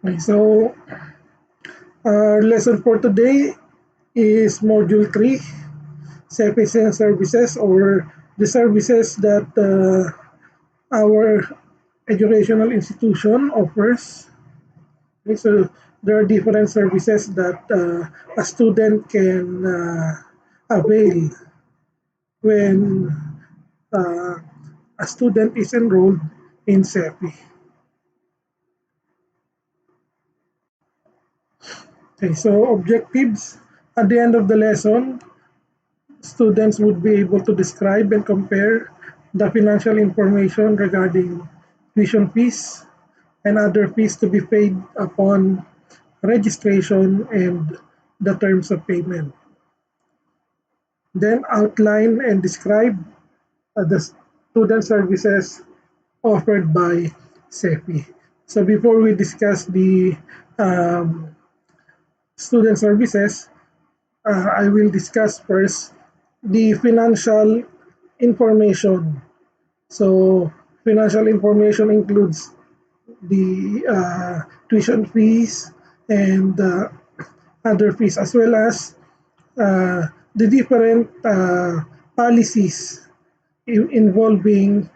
Okay, so our lesson for today is Module 3, CEFIzen Services, or the services that our educational institution offers. Okay, so there are different services that a student can avail when uh, a student is enrolled in CEFI. Okay, so objectives at the end of the lesson, students would be able to describe and compare the financial information regarding tuition fees and other fees to be paid upon registration and the terms of payment. Then outline and describe the student services offered by CEFI. So before we discuss the um, student services, I will discuss first the financial information. So financial information includes the tuition fees and other fees, as well as the different policies involving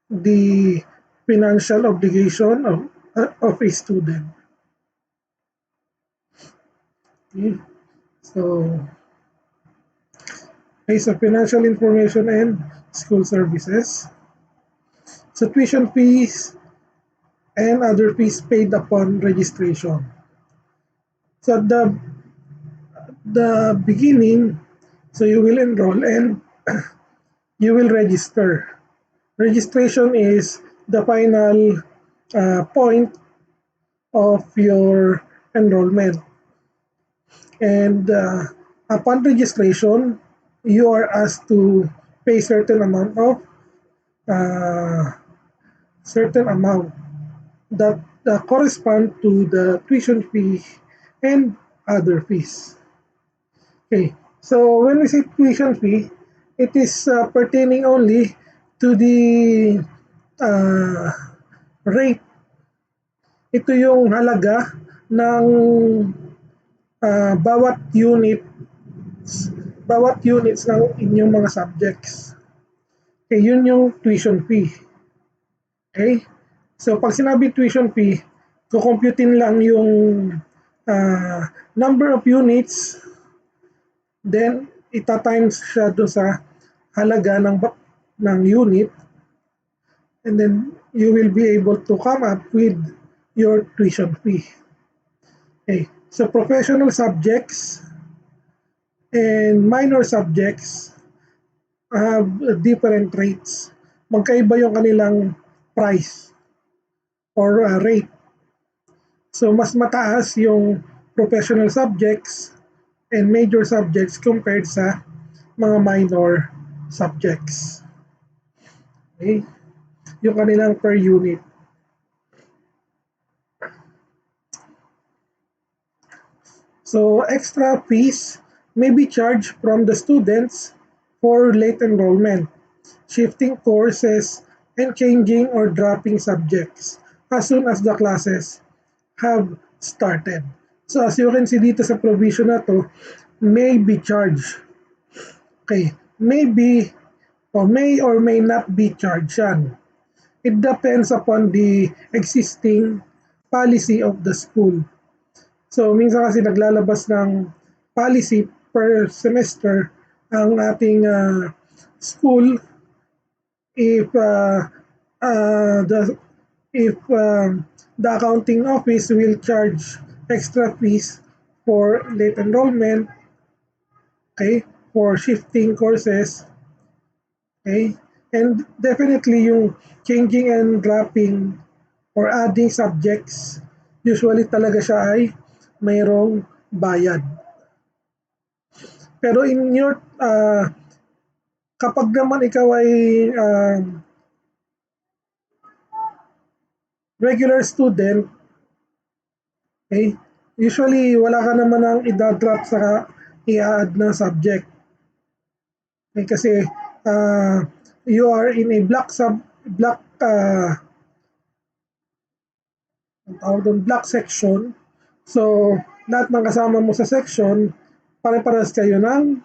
the financial obligation of a student. Okay. So, based on financial information and school services. So tuition fees and other fees paid upon registration. So at the beginning, so you will enroll and you will register. Registration is the final point of your enrollment. And upon registration, you are asked to pay uh, certain amount that correspond to the tuition fee and other fees. Okay, so when we say tuition fee, it is pertaining only to the uh, rate. Ito yung halaga ng bawat units ng inyong mga subjects. Okay, yun yung tuition fee. Okay? So pag sinabi tuition fee, kukomputin lang yung uh, number of units, then ita-times siya doon sa halaga ng unit, and then you will be able to come up with your tuition fee. Okay. So professional subjects and minor subjects have different rates. Magkaiba yung kanilang price or rate. So mas mataas yung professional subjects and major subjects compared sa mga minor subjects. Okay? Yung kanilang per unit. So extra fees may be charged from the students for late enrollment, shifting courses, and changing or dropping subjects as soon as the classes have started. So as you can see dito sa provision na to, may be charged. Okay, may or may not be charged yan. It depends upon the existing policy of the school. So minsan kasi naglalabas ng policy per semester ang ating school if the accounting office will charge extra fees for late enrollment, okay, for shifting courses, okay, and definitely yung changing and dropping or adding subjects, usually talaga siya ay mayroong bayad. Pero kapag naman ikaw ay regular student, okay, usually wala ka naman ang idadrop sa i-add na subject. Okay, kasi you are in a block ang tawag doon, block section. So, lahat ng kasama mo sa section, pare-pares kayo ng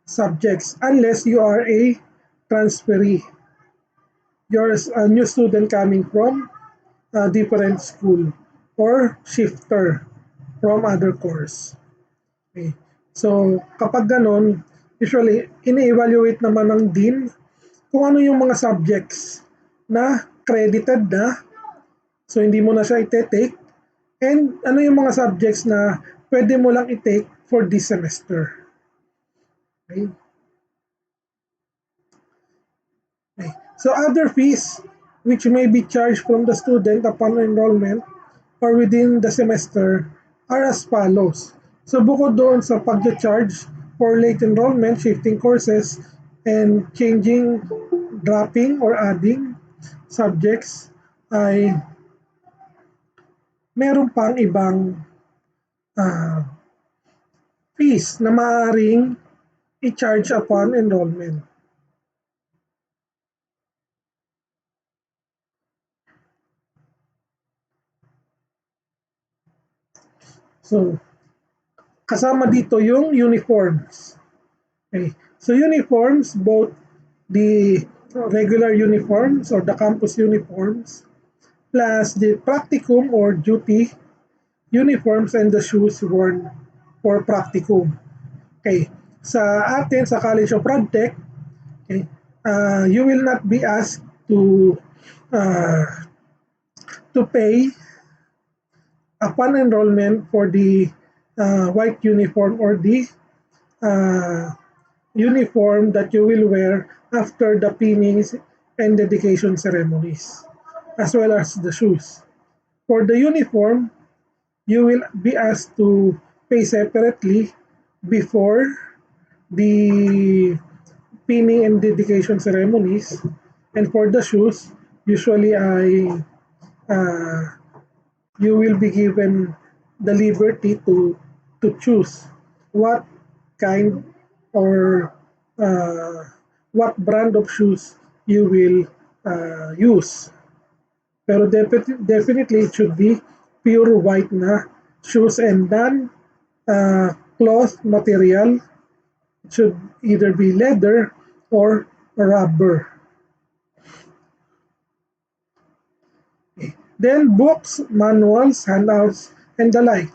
subjects unless you are a transferee. You're a new student coming from a different school or shifter from other course. Okay. So, kapag ganon, usually, ini-evaluate naman ng dean kung ano yung mga subjects na credited na, so hindi mo na siya i-take, and ano yung mga subjects na pwede mo lang i-take for this semester. Okay. Okay. So other fees which may be charged from the student upon enrollment or within the semester are as follows. So bukod doon sa pag-charge for late enrollment, shifting courses, and changing, dropping, or adding subjects, ay meron pang ibang uh, fees na maaaring i-charge upon enrollment. So, kasama dito yung uniforms. Okay. So uniforms, both the regular uniforms or the campus uniforms, plus the practicum or duty uniforms and the shoes worn for practicum. Okay. Sa atin, sa College of RadTech, okay, you will not be asked uh, to pay upon enrollment for the white uniform or the uh, uniform that you will wear after the pinnings and dedication ceremonies, as well as the shoes. For the uniform, you will be asked to pay separately before the pinning and dedication ceremonies. And for the shoes, usually uh, you will be given the liberty to choose what kind or uh, what brand of shoes you will use. Pero definitely it should be pure white na shoes and non cloth material. It should either be leather or rubber. Okay. Then books, manuals, handouts, and the like.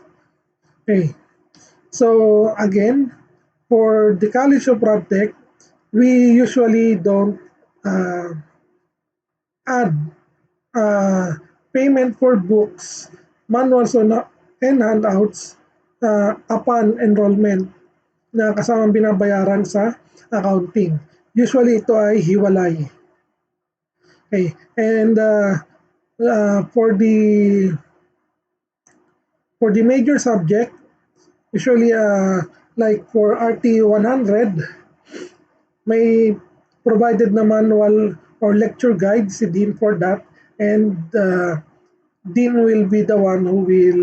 Okay. So again, for the College of RadTech, we usually don't add payment for books, manuals, and handouts upon enrollment na kasamang binabayaran sa accounting. Usually ito ay hiwalay. Okay. And for the major subject, usually like for RT 100, may provided na manual or lecture guide si Dean for that, and Dean will be the one who will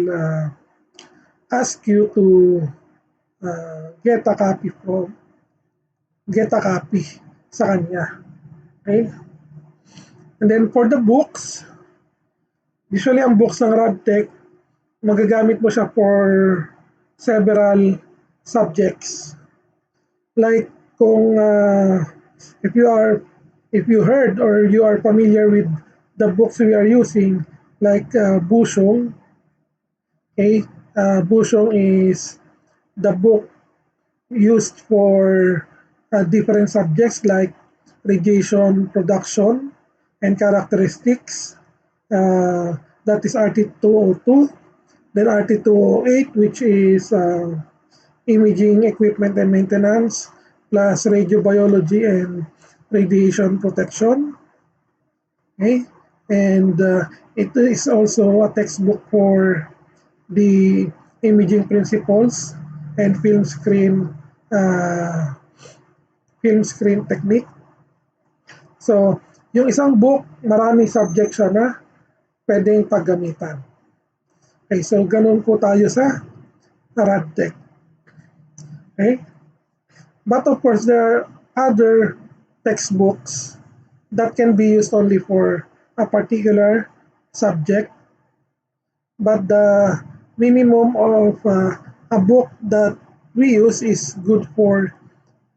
ask you to get a copy sa kanya. Okay? And then for the books, usually ang books ng RadTech, magagamit mo siya for several subjects. Like kung if you heard or you are familiar with the books we are using, like Bushong. Okay, Bushong is the book used for different subjects like radiation production and characteristics. That is RT202. Then RT208, which is imaging equipment and maintenance, plus radiobiology and radiation protection. Okay, and it is also a textbook for the imaging principles and uh, film screen technique. So, yung isang book, marami subject siya na pwedeng paggamitan. Okay, so ganun po tayo sa RadTech. Okay? But of course, there are other textbooks that can be used only for a particular subject. but the minimum of a book that we use is good for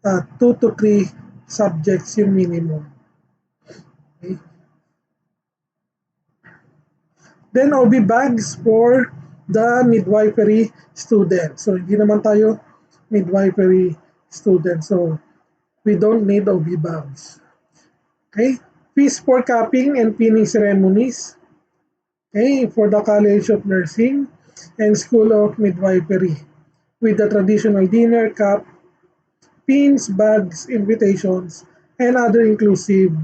2 to 3 subjects yung minimum. Okay. Then OB bags for the midwifery student. So hindi naman tayo midwifery student. So we don't need OB bags. Okay. Fees for capping and pinning ceremonies. Okay, for the College of Nursing and School of Midwifery with the traditional dinner, cap, pins, bags, invitations, and other inclusive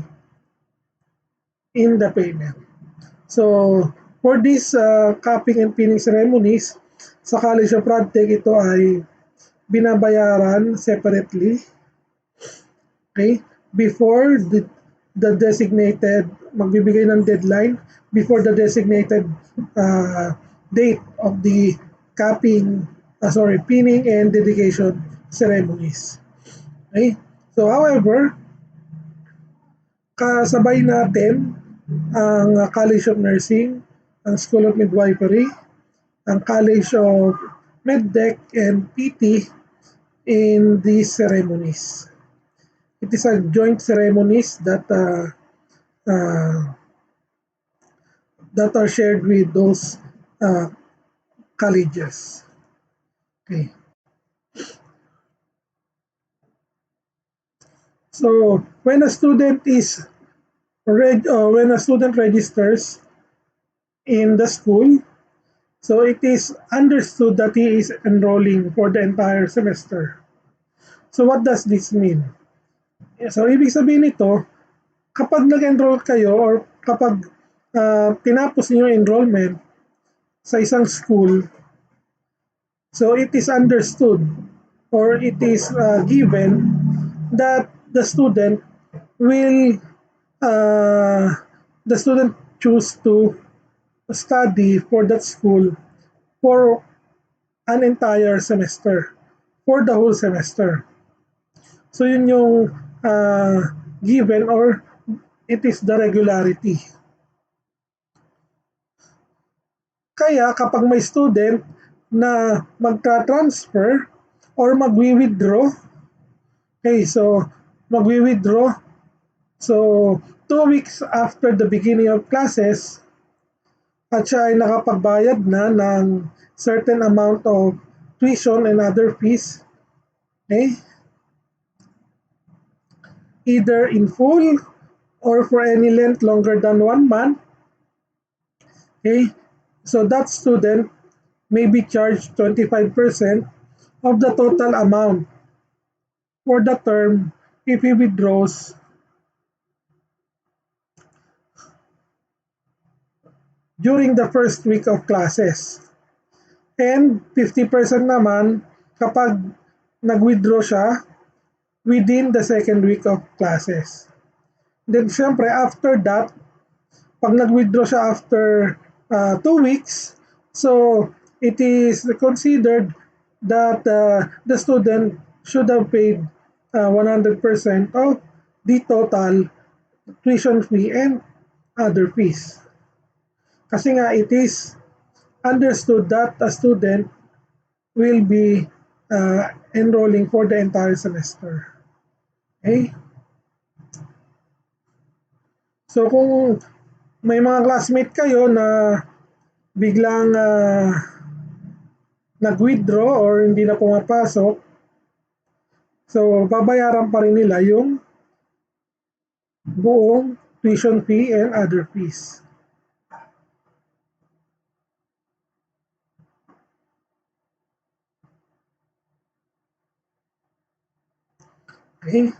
in the payment. So, for this capping and pinning ceremonies, sa College of RadTech, ito ay binabayaran separately. Okay? Before the designated, magbibigay ng deadline before the designated date of the pinning and dedication ceremonies. Okay? So, however, kasabay natin ang College of Nursing, ang School of Midwifery, ang College of MedTech and PT in these ceremonies. It is a joint ceremonies that are shared with those colleges. Okay. So when a student registers in the school, so it is understood that he is enrolling for the entire semester. So what does this mean? So ibig sabihin nito, kapag nag-enroll kayo or kapag tinapos niyo yung enrollment sa isang school, so it is understood or it is given that the student will choose to study for that school for an entire semester, for the whole semester. So yun yung given or it is the regularity. Kaya kapag may student na magtra-transfer or magwi-withdraw, okay, so magwi-withdraw, so 2 weeks after the beginning of classes, at siya ay nakapagbayad na ng certain amount of tuition and other fees, okay, either in full or for any length longer than 1 month, okay, so that student may be charged 25% of the total amount for the term if he withdraws during the first week of classes. And 50% naman kapag nag-withdraw siya within the second week of classes. Then syempre after that, pag nag-withdraw siya after 2 weeks, so it is considered that the student should have paid 100% of the total tuition fee and other fees. Kasi nga it is understood that a student will be enrolling for the entire semester. Okay? So kung may mga classmate kayo na biglang nag-withdraw or hindi na pumapasok, so babayaran pa rin nila yung buong tuition fee and other fees. Okay?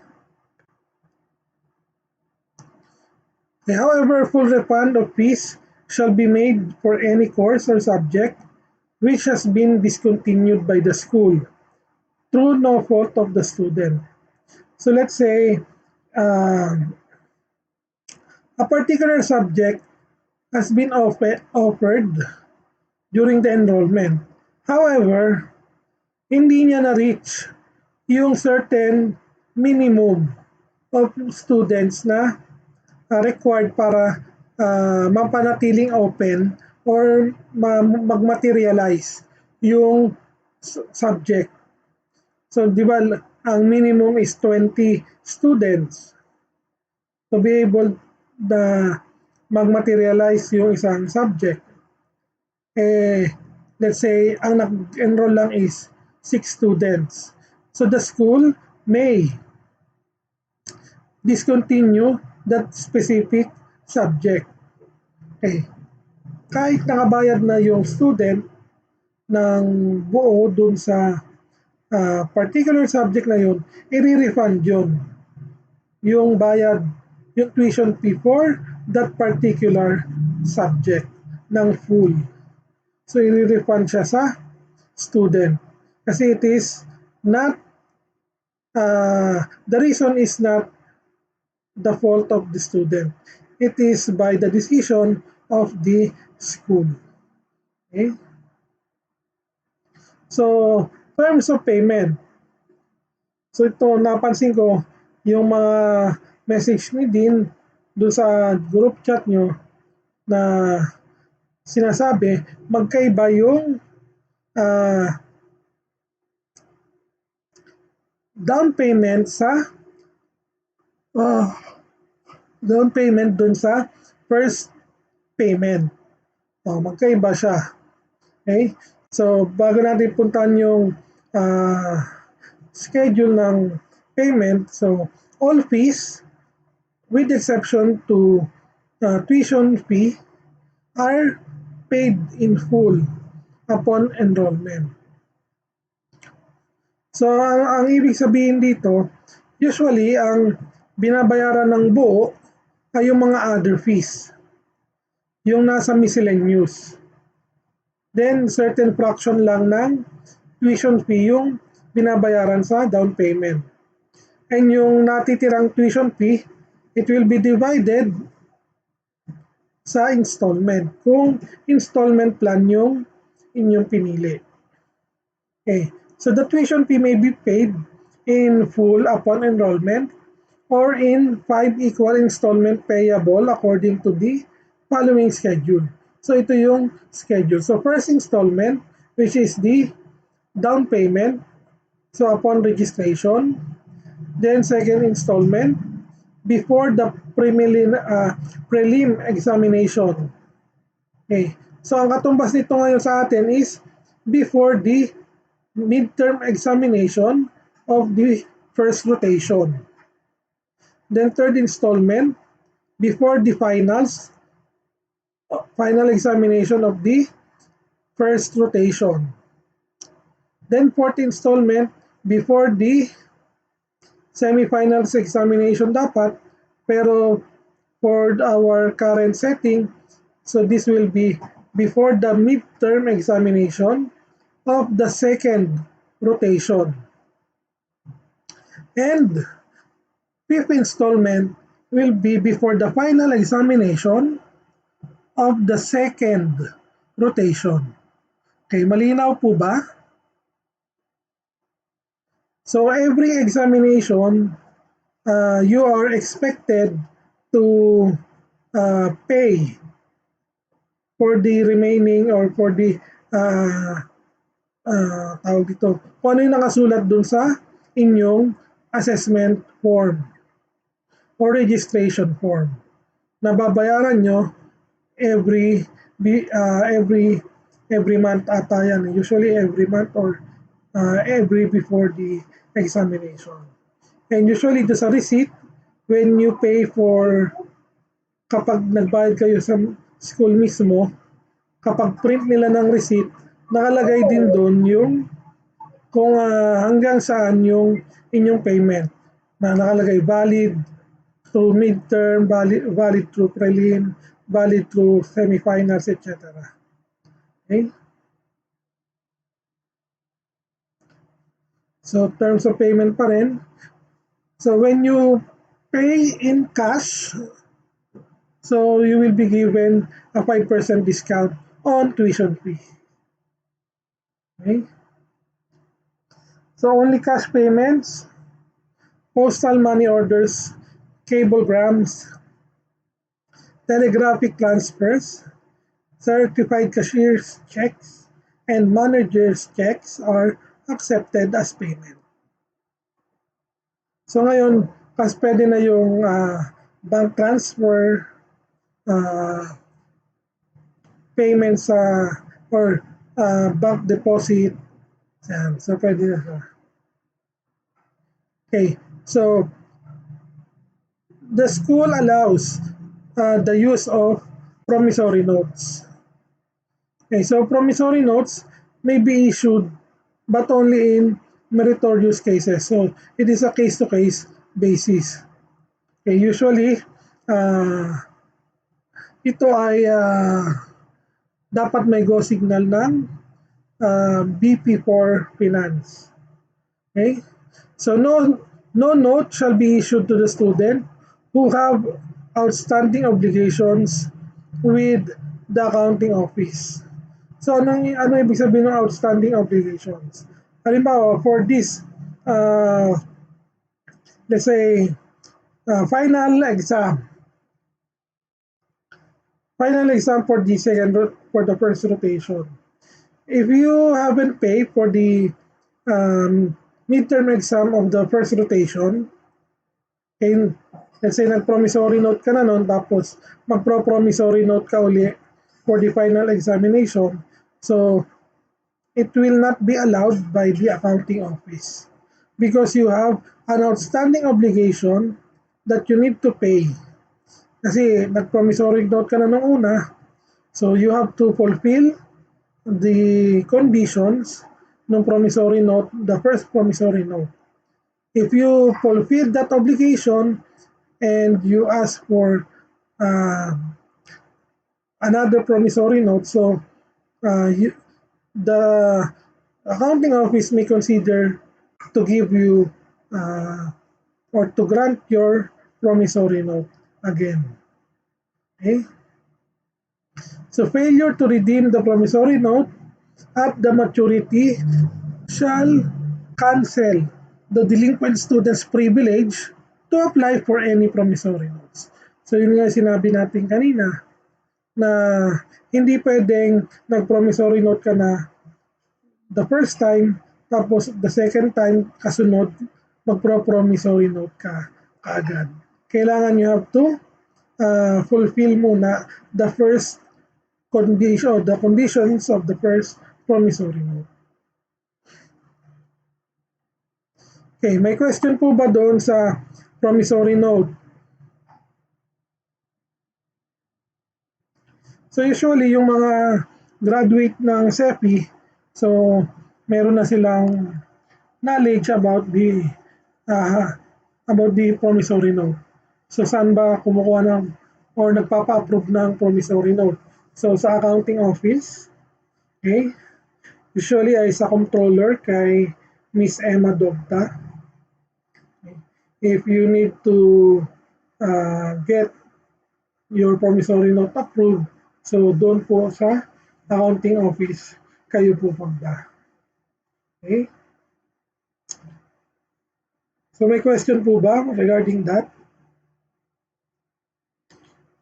However, full refund of fees shall be made for any course or subject which has been discontinued by the school through no fault of the student. So let's say a particular subject has been offered during the enrollment. However, hindi niya na-reach yung certain minimum of students na required para mapanatiling open or mag-materialize yung subject. So, di ba, ang minimum is 20 students to be able na mag-materialize yung isang subject. Let's say, ang nag-enroll lang is 6 students. So, the school may discontinue that specific subject. Kahit nakabayad na yung student ng buo dun sa particular subject na yun, i-refund yun. Yung bayad, yung tuition fee for that particular subject ng full. So, i-refund siya sa student. Kasi it is not, the reason is not the fault of the student. It is by the decision of the school. Okay? So, terms of payment. So ito, napansin ko, yung mga message ni Dean doon sa group chat nyo na sinasabi, magkaiba yung down payment sa down payment dun sa first payment. Magkaiba siya. Okay? So, bago natin puntahan yung schedule ng payment, so all fees, with exception to tuition fee, are paid in full upon enrollment. So, ang ibig sabihin dito, usually, ang binabayaran ng buo ay yung mga other fees. Yung nasa miscellaneous. Then, certain fraction lang ng tuition fee yung binabayaran sa down payment. And yung natitirang tuition fee, it will be divided sa installment. Kung installment plan yung inyong pinili. Okay. So the tuition fee may be paid in full upon enrollment or in 5 equal installment payable according to the following schedule. So ito yung schedule. So first installment, which is the down payment, so upon registration. Then second installment, before the prelim examination. Okay. So ang katumbas nito ngayon sa atin is before the midterm examination of the first rotation. Then third installment, before the final examination of the first rotation. Then fourth installment, before the semifinals examination dapat, pero for our current setting, so this will be before the midterm examination of the second rotation. And fifth installment will be before the final examination of the second rotation. Okay, malinaw po ba? So every examination, you are expected to pay for the remaining or for the tawag dito, kung ano yung nakasulat dun sa inyong assessment form or registration form. Nababayaran nyo every month ata yan. Usually every month or every before the examination. And usually do sa receipt, when you pay for, kapag nagbayad kayo sa school mismo, kapag print nila ng receipt, nakalagay din doon yung kung hanggang saan yung inyong payment na nakalagay valid through midterm, valid through prelim, valid through semifinals, etc. Okay? So terms of payment pa rin. So when you pay in cash, so you will be given a 5% discount on tuition fee. Okay? So only cash payments, postal money orders, cablegrams, telegraphic transfers, certified cashier's checks, and manager's checks are accepted as payment. So ngayon, mas pwede na yung bank transfer, uh, payments or bank deposit. Yan. So pwede na siya. Okay. So the school allows the use of promissory notes. Okay, so promissory notes may be issued but only in meritorious cases. So it is a case-to-case basis. Okay, usually, ito ay dapat may go signal ng BP for Finance. Okay? So no note shall be issued to the student who have outstanding obligations with the accounting office. So ano ibig sabihin ng outstanding obligations? Halimbawa, for this let's say final exam for the for the first rotation. If you haven't paid for the midterm exam of the first rotation, and let's say nag-promissory note ka na nun, tapos magpro-promissory note ka uli for the final examination, so it will not be allowed by the accounting office because you have an outstanding obligation that you need to pay. Kasi nag-promissory note ka na nung una, so you have to fulfill the conditions ng promissory note, the first promissory note. If you fulfill that obligation and you ask for another promissory note, so the accounting office may consider to give you or to grant your promissory note again. Okay? So failure to redeem the promissory note at the maturity shall cancel the delinquent student's privilege to apply for any promissory notes. So yun nga sinabi natin kanina na hindi pwedeng nag-promissory note ka na the first time tapos the second time kasunod magpro-promissory note ka kaagad. Kailangan you have to fulfill muna the first condition or the conditions of the first promissory note. Okay, may question po ba doon sa promissory note? So usually yung mga graduate ng CEFI, so meron na silang knowledge about the promissory note. So saan ba kumukuha ng or nagpapa-approve ng promissory note? So sa accounting office, okay? Usually ay sa controller kay Miss Emma Dogta. Okay. If you need to get your promissory note approved, so doon po sa accounting office kayo pupunta. Okay? So may question po ba regarding that?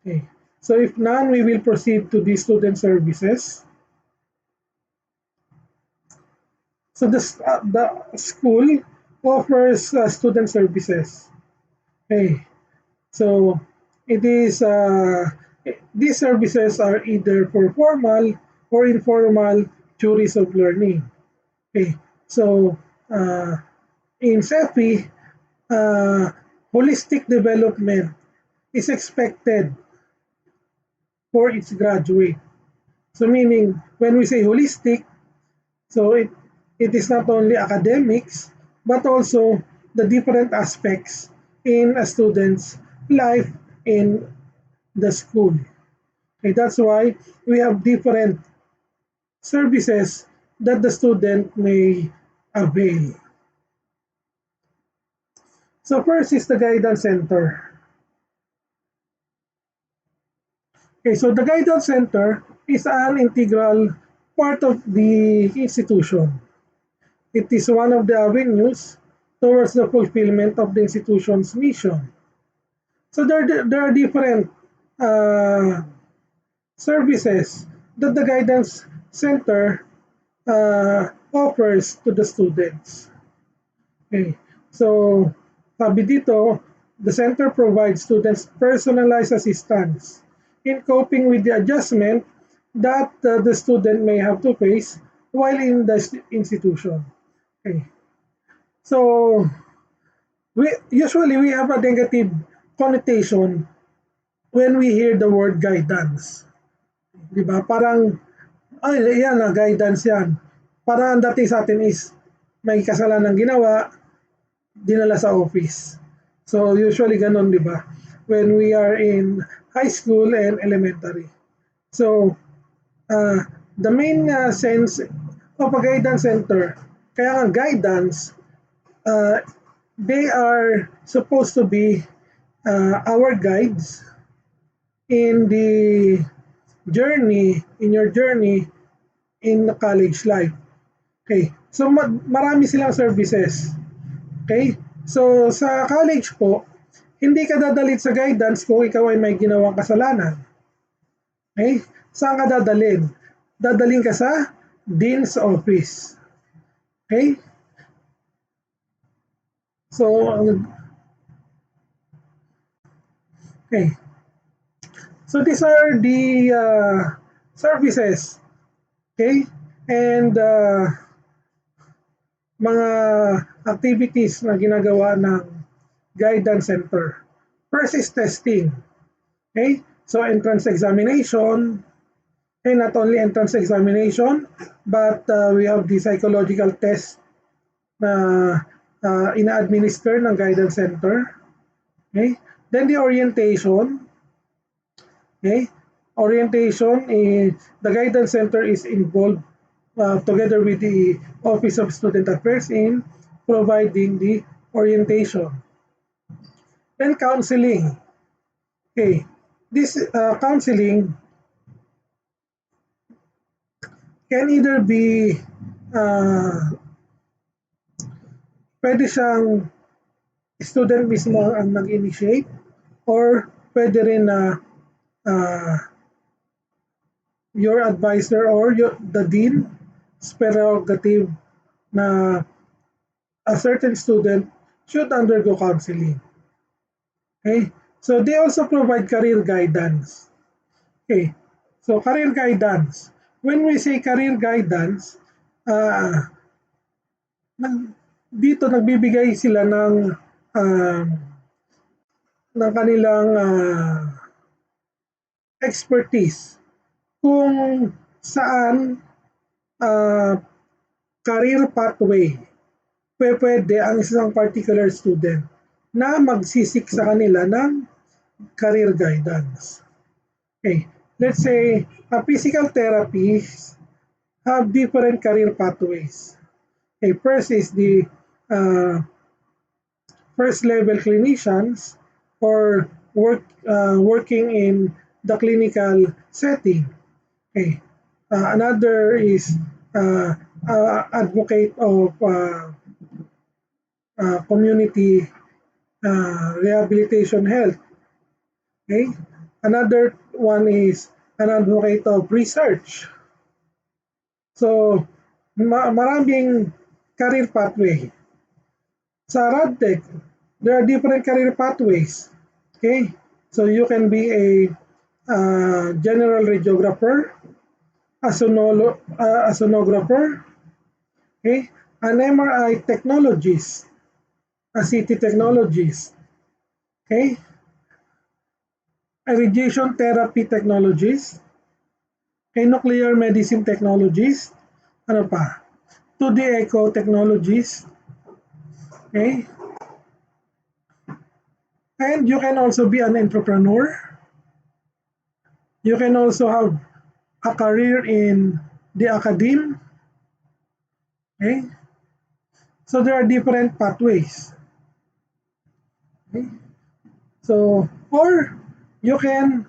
Okay. So if none, we will proceed to the student services. So the school offers student services. Okay. So it is these services are either for formal or informal theories of learning. Okay. So in CEFI, holistic development is expected for its graduate. So meaning when we say holistic, so it is not only academics but also the different aspects in a student's life in the school. Okay, that's why we have different services that the student may avail. So first is the guidance center. Okay, so the guidance center is an integral part of the institution. It is one of the avenues towards the fulfillment of the institution's mission. So there are different services that the guidance center offers to the students. Okay. So, sabi dito, the center provides students personalized assistance in coping with the adjustment that the student may have to face while in the institution. Okay. So, we have a negative connotation when we hear the word guidance. 'Di ba? Parang ay yan na guidance yan. Para ang dating sa atin is may kasalanan ginawa, dinala sa office. So usually ganun, 'di ba? When we are in high school and elementary. So uh, the main sense of a guidance center, kaya nga guidance, uh, they are supposed to be our guides in the in your journey in the college life. Okay. So marami silang services. Okay? So sa college po, hindi ka dadalit sa guidance kung ikaw ay may ginawang kasalanan. Okay? Saan ka dadalhin? Dadalhin ka sa Dean's Office. Okay? So, okay. So these are the services. Okay? And mga activities na ginagawa ng guidance center. First is testing. Okay? So entrance examination, and not only entrance examination, but we have the psychological test na ina-administer ng guidance center. Okay? Then the orientation. Okay? Orientation, the guidance center is involved together with the Office of Student Affairs in providing the orientation. Then counseling. Okay, this counseling can either be pwede siyang student mismo ang nag-initiate or pwede rin na your advisor or the dean's prerogative na a certain student should undergo counseling. Okay? So they also provide career guidance. Okay. So career guidance. When we say career guidance, dito nagbibigay sila ng kanilang expertise kung saan career pathway pwede ang isang particular student na magsisik sa kanila ng career guidance. Okay, let's say physical therapies have different career pathways. Okay, first is the first level clinicians or working in the clinical setting. Okay, another is advocate of community rehabilitation health. Okay, another one is an advocate of research. So maraming career pathway. Sa RadTech, there are different career pathways. Okay, so you can be a general radiographer, a sonographer, okay, an MRI technologist, a CT technologist, okay, a radiation therapy technologist, a nuclear medicine technologist, ano pa, 2D echo technologist, okay, and you can also be an entrepreneur. You can also have a career in the academe. Okay? So there are different pathways. Okay? So, or you can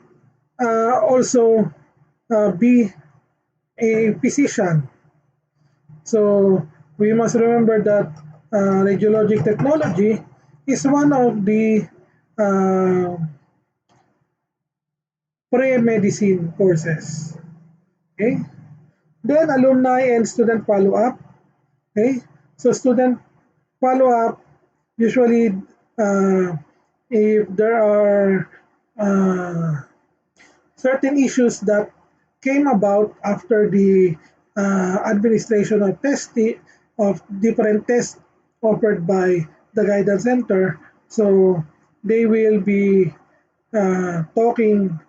also be a physician. So we must remember that radiologic technology is one of the pre-medicine courses. Okay? Then alumni and student follow-up. Okay? So student follow-up, usually if there are uh, certain issues that came about after the administration of of different tests offered by the guidance center. So they will be talking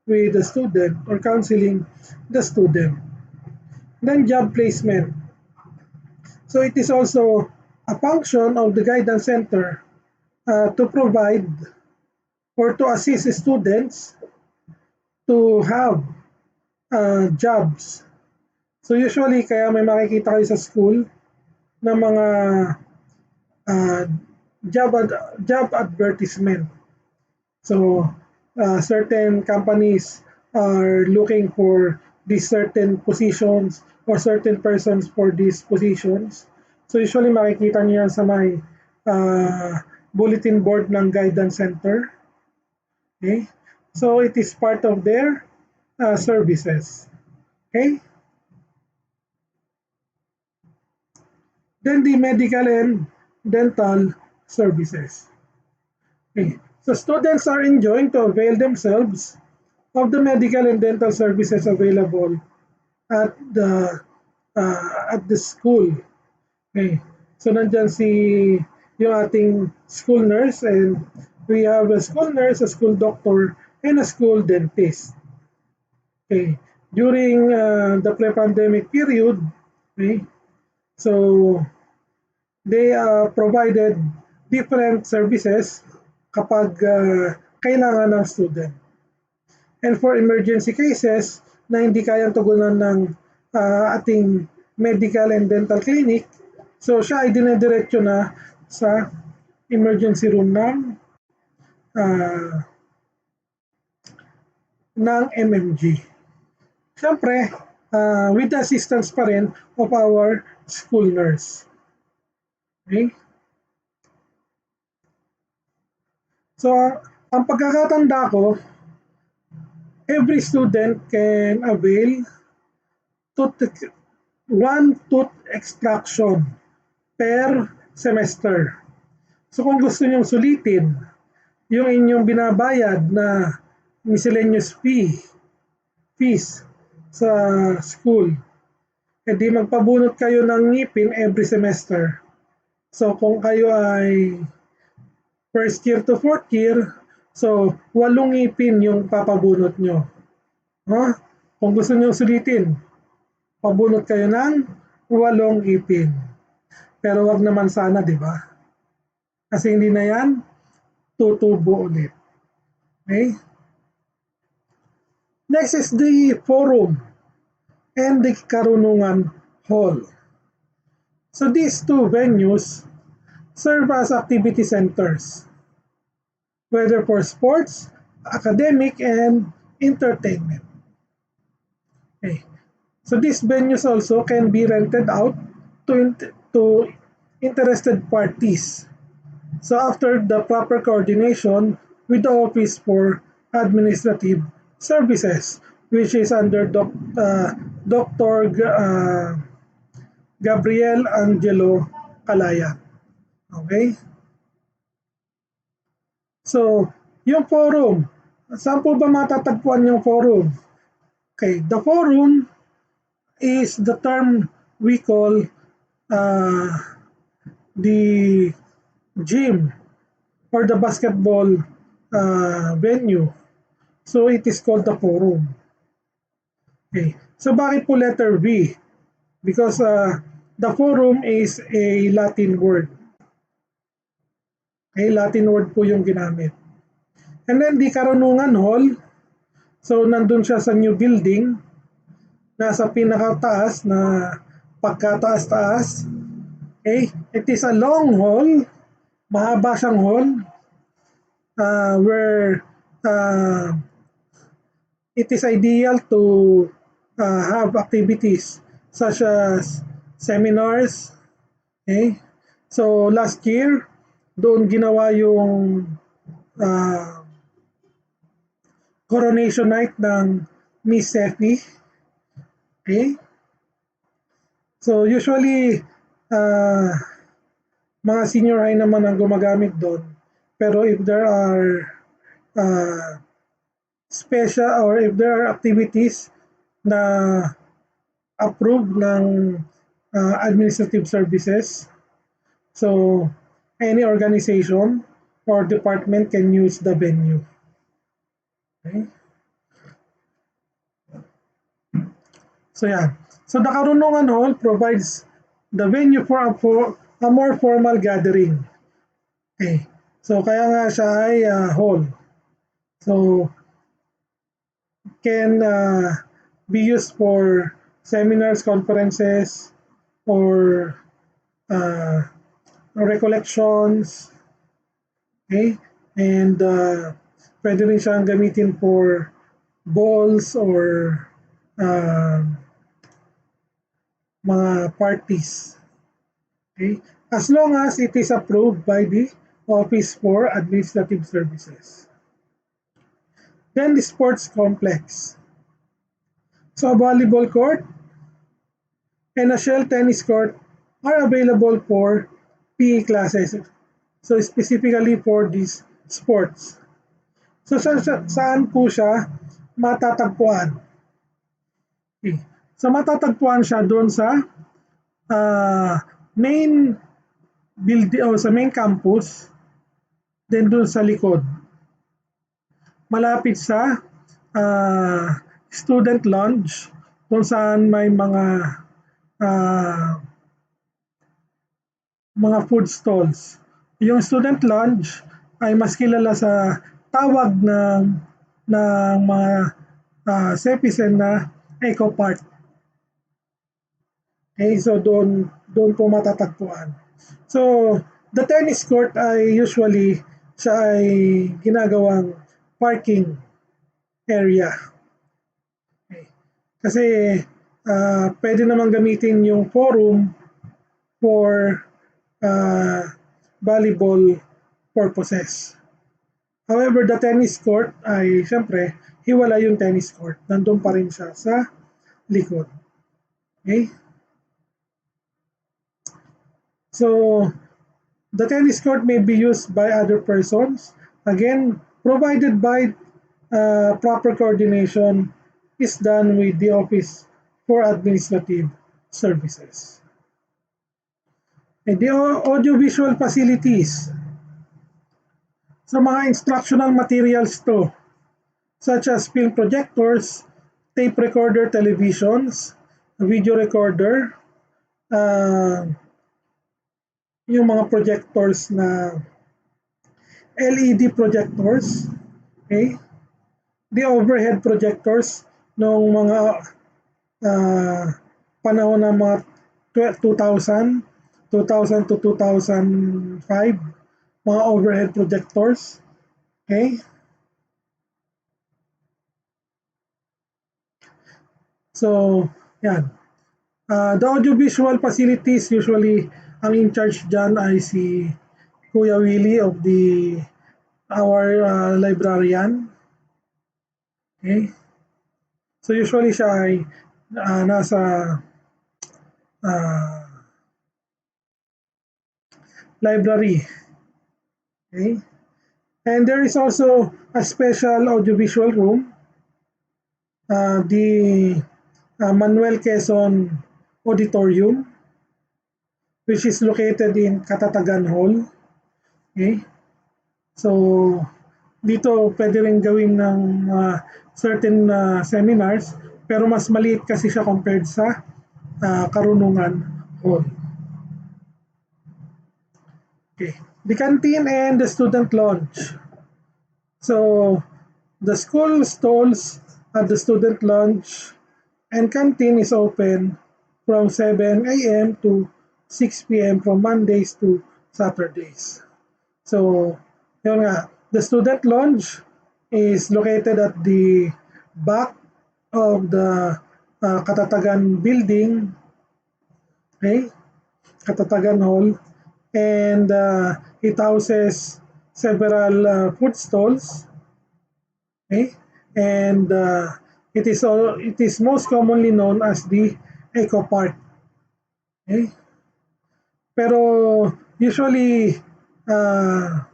with the student or counseling the student. Then job placement. So it is also a function of the guidance center to provide or to assist students to have jobs. So usually kaya may makikita kayo sa school na mga uh, job advertisement. So certain companies are looking for these certain positions or certain persons for these positions. So usually makikita niyo yan sa may bulletin board ng guidance center. Okay? So it is part of their services. Okay? Then the medical and dental services. Okay. So students are enjoying to avail themselves of the medical and dental services available at the school. Okay. So nandyan yung ating school nurse, and we have a school nurse, a school doctor, and a school dentist. Okay. During the pre-pandemic period, okay, so they provided different services kapag kailangan ng student. And for emergency cases na hindi kayang tugunan ng ating medical and dental clinic, so siya ay dinediretso na sa emergency room uh, ng MMG. Siyempre, with the assistance pa rin of our school nurse. Okay? So, ang pagkakatanda ko, every student can avail one tooth extraction per semester. So kung gusto nyong sulitin yung inyong binabayad na miscellaneous fees sa school, edi magpabunot kayo ng ngipin every semester. So kung kayo ay first year to fourth year, so 8 ngipin yung papabunot nyo. Kung gusto nyo sulitin, pabunot kayo ng 8 ngipin. Pero wag naman sana, di ba? Kasi hindi na yan tutubo ulit. Okay? Next is the forum and the Karunungan Hall. So these two venues serve as activity centers, whether for sports, academic, and entertainment. Okay. So these venues also can be rented out to interested parties. So after the proper coordination with the Office for Administrative Services, which is under Dr. Gabriel Angelo Calaya. Okay? So, yung forum, saan po ba matatagpuan yung forum? Okay, the forum is the term we call the gym or the basketball venue. So it is called the forum. Okay. So bakit po letter V? Because the forum is a Latin word. Okay, Latin word po yung ginamit. And then the Karunungan Hall, so nandun siya sa new building, nasa pinakataas na pagkataas-taas. Okay, it is a long hall, mahaba siyang hall, where it is ideal to have activities such as seminars. Okay? So last year, doon ginawa yung coronation night ng Miss CEFI Okay? So usually, uh, mga senior high naman ang gumagamit doon. Pero if there are uh, special or if there are activities na approved ng administrative services, so any organization or department can use the venue. Okay? So yeah. So the Karunungan Hall provides the venue for a more formal gathering. Okay. So kaya nga siya ay hall. So can be used for seminars, conferences, or uh, recollections. Okay? And pwede rin siyang gamitin for balls or uh, mga parties. Okay? As long as it is approved by the Office for Administrative Services. Then the sports complex. So a volleyball court and a shell tennis court are available for PE classes. So specifically for these sports. So saan po siya matatagpuan? Okay. So matatagpuan siya doon sa main building o sa main campus, then doon sa likod. Malapit sa student lounge kung saan may uh, mga food stalls. Yung student lounge ay mas kilala sa tawag ng mga CEFIzen na Eco Park. Okay, so doon po matatagpuan. So, the tennis court ay usually siya ay ginagawang parking area. Okay. Kasi pwede naman gamitin yung forum for volleyball purposes. However, the tennis court ay syempre hiwala yung tennis court. Nandun pa rin siya sa likod. Okay? So, the tennis court may be used by other persons. Again, provided by proper coordination is done with the Office for Administrative Services. And the audiovisual facilities. So mga instructional materials to, such as film projectors, tape recorder televisions, video recorder, yung mga projectors na LED projectors, okay? The overhead projectors nung mga panahon ng mga 2000 to 2005, mga overhead projectors, okay? So, yan. The audiovisual facilities, usually, ang in charge dyan ay si Kuya Willie of our librarian. Okay? So, usually siya ay nasa library. Okay? And there is also a special audiovisual room, the Manuel Quezon Auditorium, which is located in Katatagan Hall. Okay? So, dito pwede rin gawin ng certain seminars, pero mas maliit kasi siya compared sa Karunungan Hall. Okay. The canteen and the student lounge. So, the school stalls at the student lounge and canteen is open from 7 a.m. to 6 p.m. from Mondays to Saturdays. So, yun nga, the student lounge is located at the back of the Katatagan building, okay? Katatagan Hall, and it houses several food stalls, okay? And It is most commonly known as the Eco Park. Okay? Pero usually uh,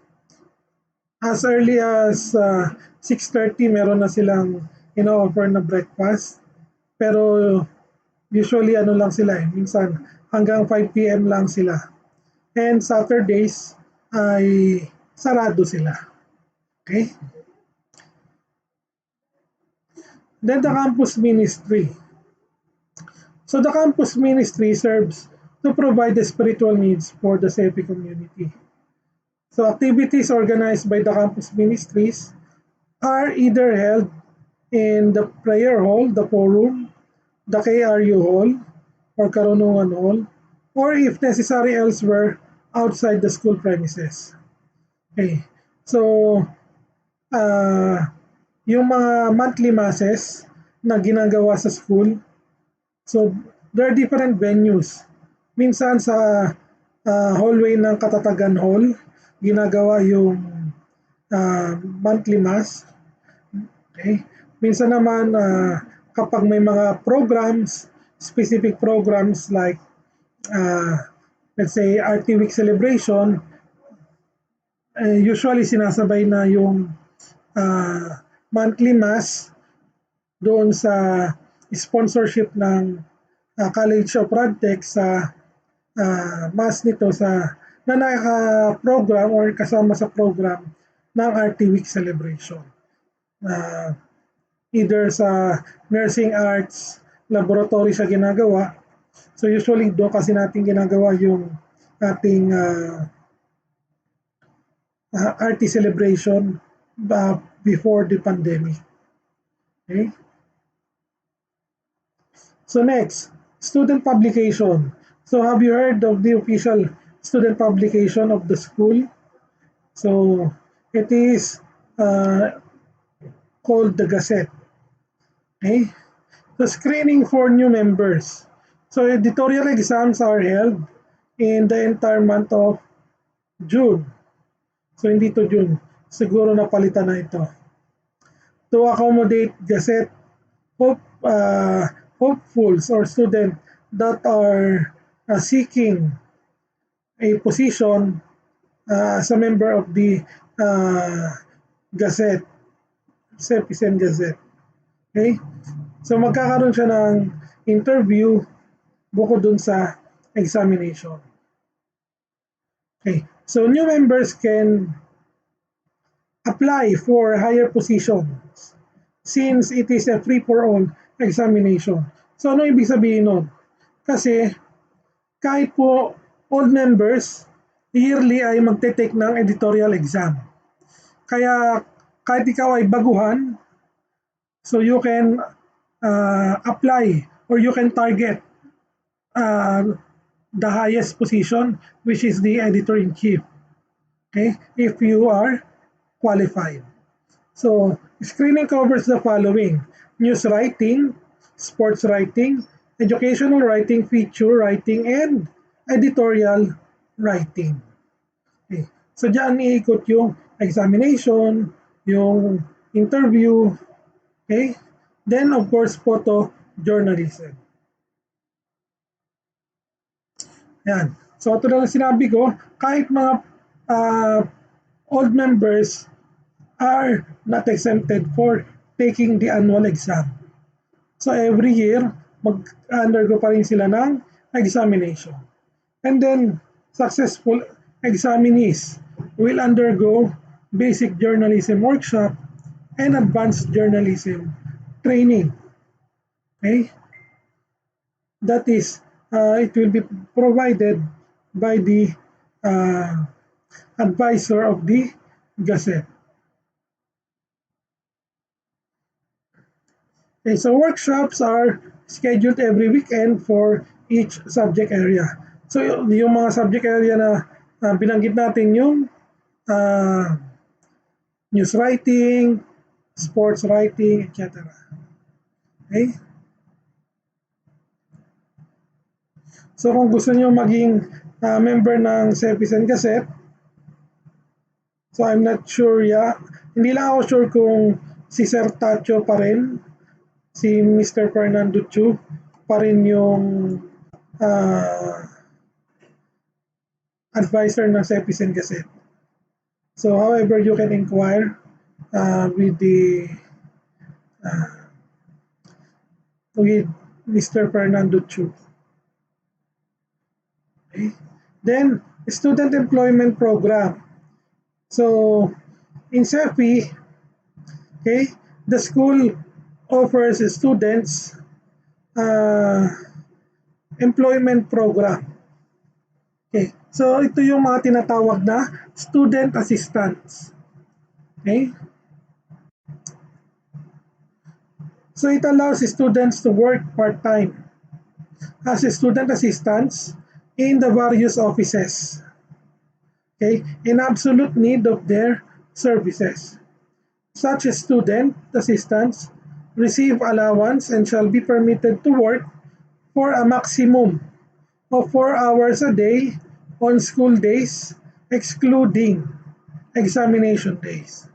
as early as 6:30 meron na silang ino-offer na breakfast. Pero usually ano lang sila minsan hanggang 5 p.m. lang sila. And Saturdays ay sarado sila. Okay? Then the campus ministry. So the campus ministry serves to provide the spiritual needs for the CEFI community. So activities organized by the campus ministries are either held in the prayer hall, the forum, the KRU hall, or Karunungan hall, or if necessary elsewhere outside the school premises. Okay. So, yung mga monthly masses na ginagawa sa school, so there are different venues. Minsan sa hallway ng Katatagan Hall, ginagawa yung monthly mass. Okay? Minsan naman kapag may mga programs, specific programs like let's say RT Week celebration, usually sinasabay na yung monthly mass doon sa sponsorship ng College of Radtech sa mass nito sa na naka-program or kasama sa program ng RT Week celebration. Either sa nursing arts laboratory siya ginagawa. So usually doon kasi natin ginagawa yung ating RT celebration before the pandemic. Okay? So next, student publication. So have you heard of the official student publication of the school? So it is called the Gazette. Okay? The screening for new members. So editorial exams are held in the entire month of June. So hindi to June. Siguro napalitan na ito. To accommodate Gazette hopefuls or students that are seeking a position as a member of the Gazette, CEFIzen Gazette. Okay? So magkakaroon siya ng interview bukod dun sa examination. Okay. So new members can apply for higher positions since it is a free-for-all examination. So ano ibig sabihin nun? Kasi kahit po old members, yearly ay magte-take ng editorial exam. Kaya kahit ikaw ay baguhan, so you can apply or you can target the highest position, which is the editor-in-chief. Okay, if you are qualified. So screening covers the following: news writing, sports writing, educational writing, feature writing, and editorial writing. Okay. So diyan iikot yung examination, yung interview, okay? Then of course photo journalism. Yan. So ito lang sinabi ko, kahit mga old members are not exempted for taking the annual exam. So every year, mag-undergo pa rin sila ng examination. And then, successful examinees will undergo basic journalism workshop and advanced journalism training. Okay? That is, it will be provided by the advisor of the Gazette. Okay, so workshops are scheduled every weekend for each subject area. So yung mga subject area na binanggit natin yung news writing, sports writing, etc. Okay? So kung gusto niyo maging member ng CEFIzen Gazette, so I'm not sure hindi lang ako sure kung si Sir Tacho pa rin si Mr. Fernando Chu pa rin yung uh, advisor ng CEFIzen Gazette. So however, you can inquire with the with Mr. Fernando Chu. Okay. Then, student employment program. So, in CEFI, okay, the school offers students employment program. Okay. So, ito yung mga tinatawag na student assistants. Okay. So, it allows students to work part-time as student assistants in the various offices. Okay, in absolute need of their services. Such student assistants receive allowance and shall be permitted to work for a maximum of 4 hours a day on school days, excluding examination days.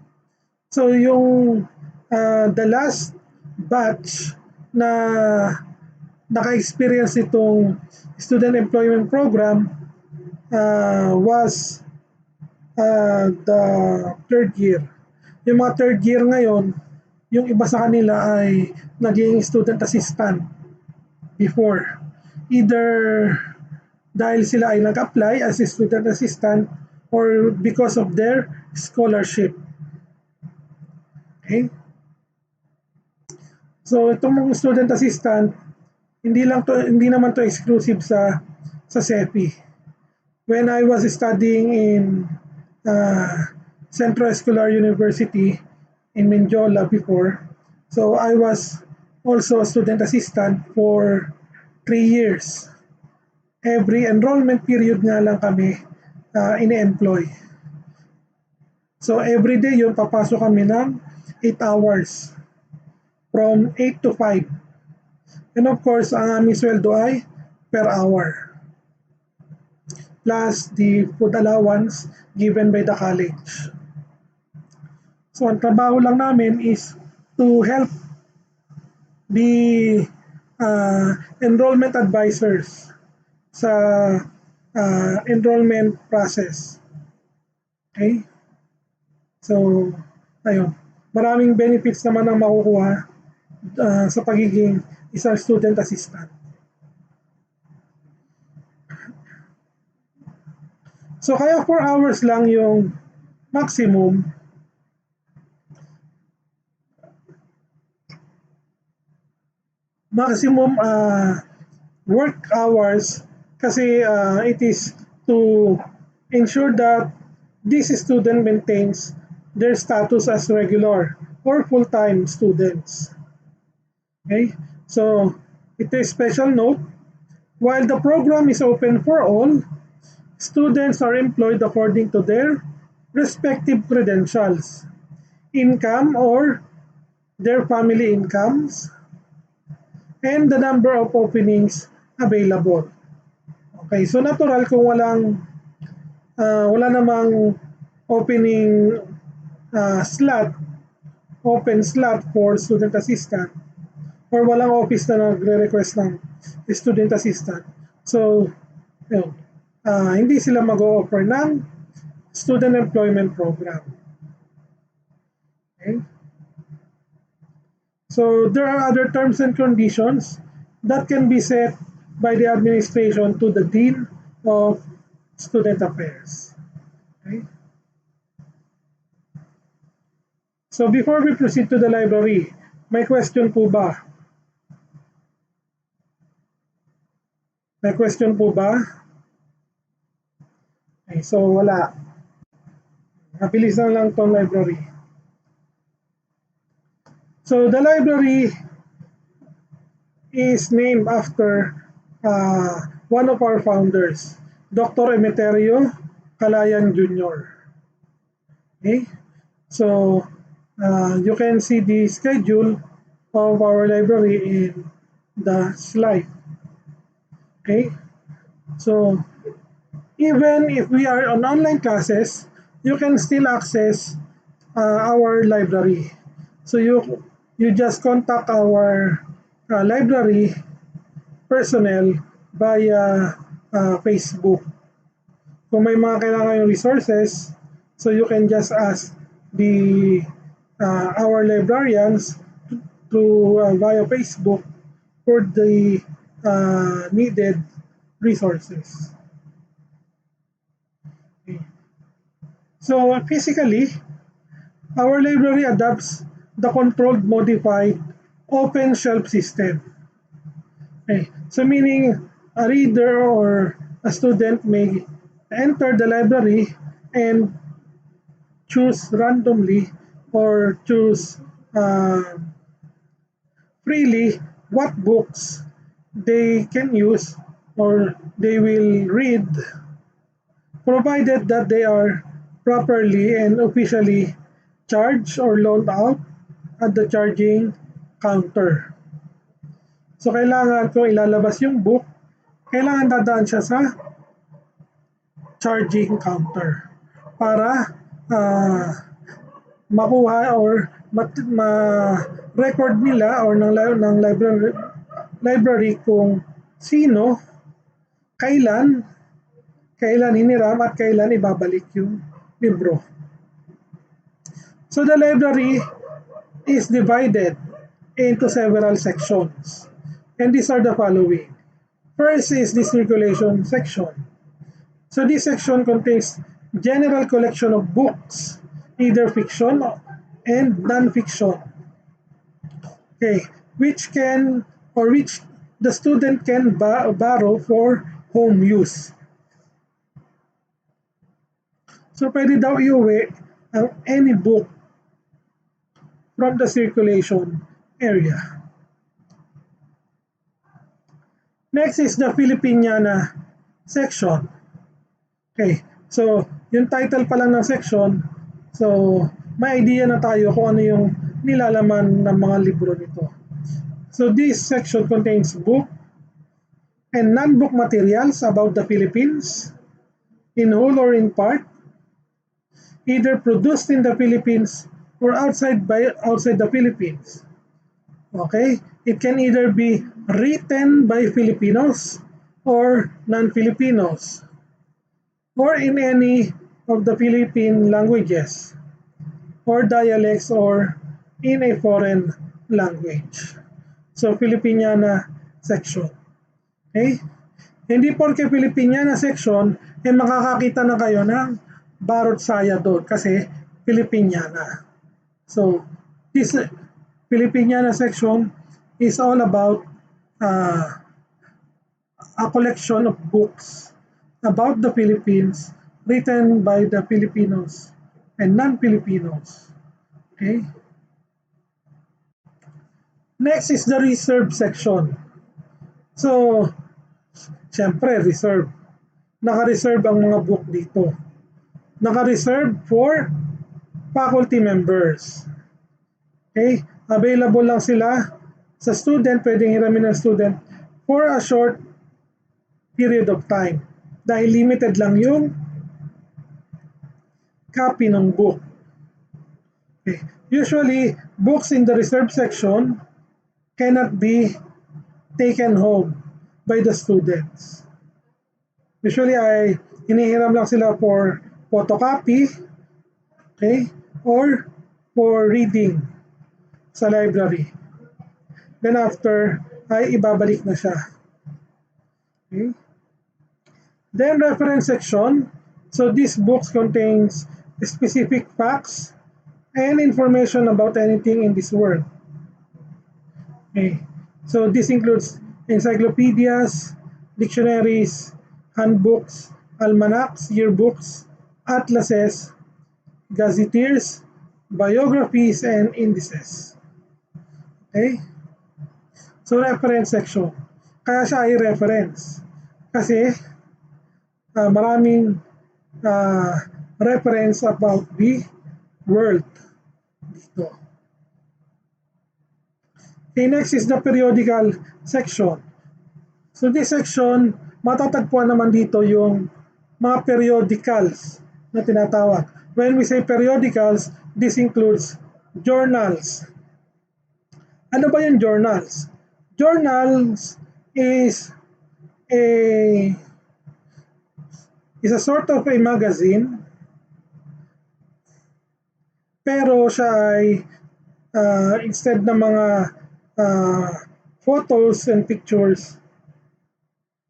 So yung the last batch na naka-experience itong student employment program was the third year. Yung mga third year ngayon, yung iba sa kanila ay naging student assistant before. Either dahil sila ay nag-apply as a student assistant or because of their scholarship. Okay? So itong mga student assistant, hindi naman to exclusive sa CEFI. When I was studying in Central Escolar University in Mindiola before, so I was also a student assistant for 3 years. Every enrollment period nga lang kami ini-employ. So every day yun, papasok kami ng 8 hours from 8 to 5. And of course, ang aming sweldo ay per hour, plus the food allowance given by the college. So ang trabaho lang namin is to help the enrollment advisors sa enrollment process. Okay? So, ayun. Maraming benefits naman ang makukuha sa pagiging isang student assistant. So, kaya 4 hours lang yung maximum. Work hours kasi it is to ensure that this student maintains their status as regular or full-time students. Okay? So, ito is special note. While the program is open for all, students are employed according to their respective credentials, income or their family incomes, and the number of openings available. Okay, so natural kung wala namang opening open slot for student assistant, or walang office na nagre-request ng student assistant. So, yun, hindi sila mag-o-offer ng student employment program. Okay? So there are other terms and conditions that can be set by the administration to the Dean of Student Affairs. Okay? So before we proceed to the library, may question po ba? May question po ba? Okay, so wala. Mabilis lang itong library. So the library is named after one of our founders, Dr. Emeterio Calayan Jr. Okay? So you can see the schedule of our library in the slide. Okay? So even if we are on online classes, you can still access our library. So you just contact our library personnel via Facebook. Kung may mga kailangan yung resources, so you can just ask the our librarians to via Facebook for the needed resources. Okay. So physically, our library adopts the controlled modified open shelf system. Okay. So meaning a reader or a student may enter the library and choose randomly or choose freely what books they can use or they will read, provided that they are properly and officially charged or loaned out at the charging counter. So kailangan kung ilalabas yung book, kailangan dadaan siya sa charging counter para makuha or ma-record nila or ng library kung sino, kailan hiniram at kailan ibabalik yung libro. So the library is divided into several sections, and these are the following. First is the circulation section. So this section contains general collection of books, either fiction and non-fiction. Okay, which the student can borrow for home use. So pwede daw iuwi ang any book from the circulation area. Next is the Filipiniana section. Okay, so yung title pa lang ng section, so may idea na tayo kung ano yung nilalaman ng mga libro nito. So this section contains book and non-book materials about the Philippines, in whole or in part, either produced in the Philippines or outside the Philippines. Okay, it can either be written by Filipinos or non-Filipinos, or in any of the Philippine languages or dialects or in a foreign language. So Filipiniana section. Okay? Hindi porke Filipiniana section, makakakita na kayo ng Barot Saya doon kasi Filipiniana. So this Filipiniana section is all about a collection of books about the Philippines written by the Filipinos and non-Filipinos. Okay? Next is the reserve section. So, syempre, reserve. Naka-reserve ang mga book dito. Naka-reserve for faculty members. Okay? Available lang sila sa student, pwedeng hiramin ng student for a short period of time. Dahil limited lang yung copy ng book. Okay. Usually, books in the reserve section cannot be taken home by the students. Usually, hinihiram lang sila for photocopy, okay, or for reading sa library. Then after, ay ibabalik na siya. Okay. Then reference section. So these books contains specific facts and information about anything in this world. Okay. So this includes encyclopedias, dictionaries, handbooks, almanacs, yearbooks, atlases, gazetteers, biographies, and indices. Okay? So reference section. Kaya siya ay reference. Kasi maraming reference about the world dito. Okay, next is the periodical section. So this section, matatagpuan naman dito yung mga periodicals na tinatawag. When we say periodicals, this includes journals, Ano ba yung journals? Journals is a is a sort of a magazine, pero siya ay instead ng mga uh, photos and pictures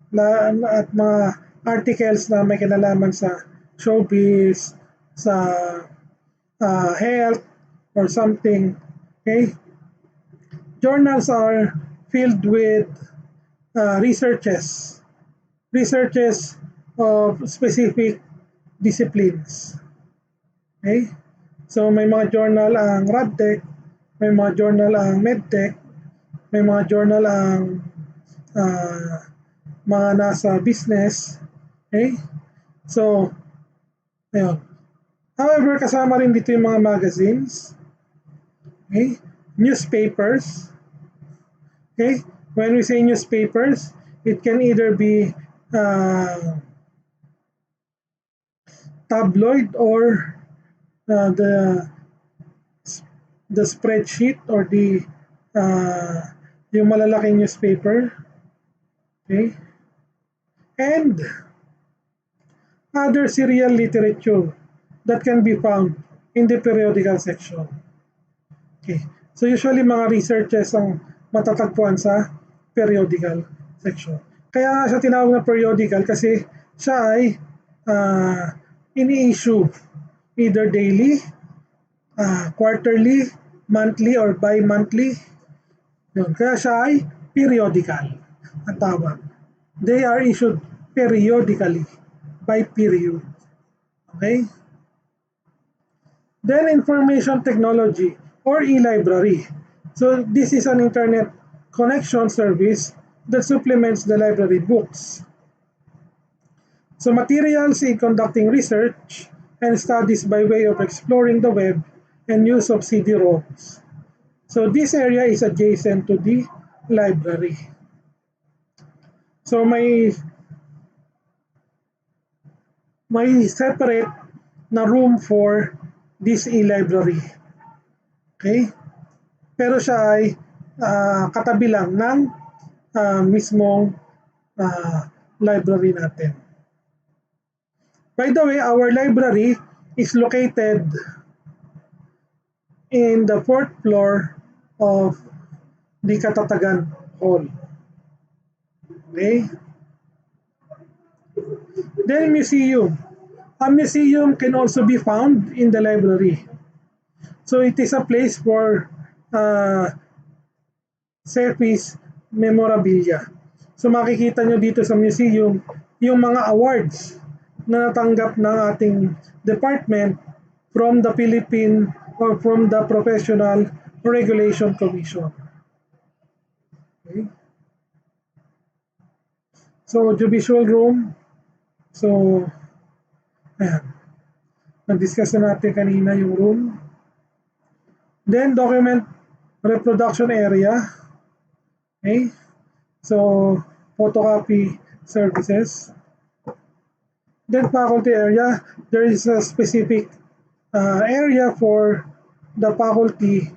at mga articles na may kinalaman sa showbiz, sa health or something. Okay? Journals are filled with researches of specific disciplines. Okay? So may mga journal ang RadTech, may mga journal ang MedTech, may mga journal ang uh, mga nasa business. Okay? So, ayun. However, kasama rin dito yung mga magazines, okay? Newspapers, okay? When we say newspapers, it can either be tabloid or uh, the the spreadsheet or the yung malalaking newspaper, okay? And other serial literature that can be found in the periodical section. Okay. So usually mga researches ang matatagpuan sa periodical section. Kaya nga siya tinawag na periodical kasi siya ay ini-issue either daily, quarterly, monthly, or bi-monthly. Yun. Kaya siya ay periodical ang tawag. They are issued periodically by period. Okay? Then information technology or e-library. So this is an internet connection service that supplements the library books. So materials in conducting research and studies by way of exploring the web and use of CD-ROMs. So this area is adjacent to the library. So may separate na room for this e-library. Okay? Pero siya ay katabi lang ng mismong library natin. By the way, our library is located in the 4th floor of the Katatagan Hall. Okay? Then museum. A museum can also be found in the library. So it is a place for CEFI's memorabilia. So makikita nyo dito sa museum yung mga awards na natanggap ng ating department from the Philippine or from the Professional Regulation Commission. Okay. So audiovisual room. So ayan. Nag-discuss na natin kanina yung room. Then document reproduction area. Okay. So photocopy services. Then faculty area, there is a specific area for the faculty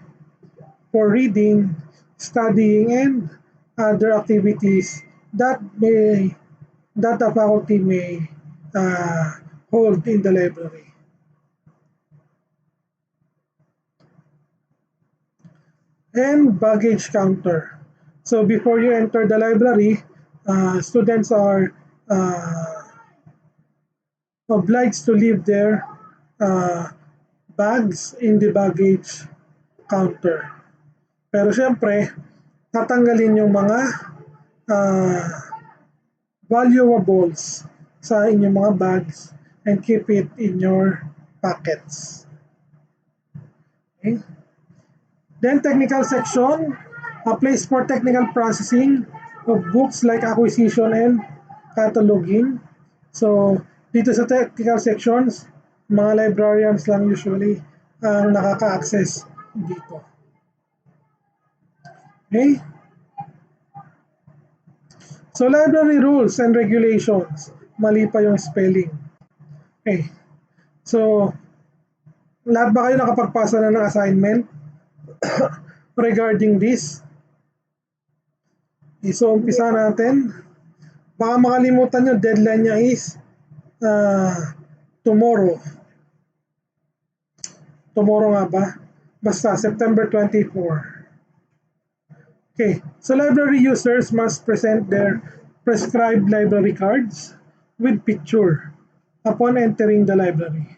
for reading, studying, and other activities that the faculty may hold in the library. And baggage counter. So before you enter the library, students are obliged to leave their bags in the baggage counter. Pero syempre, tatanggalin yung mga valuables sa inyong mga bags and keep it in your pockets. Okay. Then technical section, a place for technical processing of books like acquisition and cataloging. So dito sa technical sections, mga librarians lang usually ang nakaka-access dito. Okay? So library rules and regulations. Mali pa yung spelling. Okay. So lahat ba kayo nakapagpasa na ng assignment? regarding this? So, umpisa natin. Baka makalimutan nyo, deadline niya is tomorrow. Tomorrow nga ba? Basta, September 24. Okay, so library users must present their prescribed library cards with picture upon entering the library.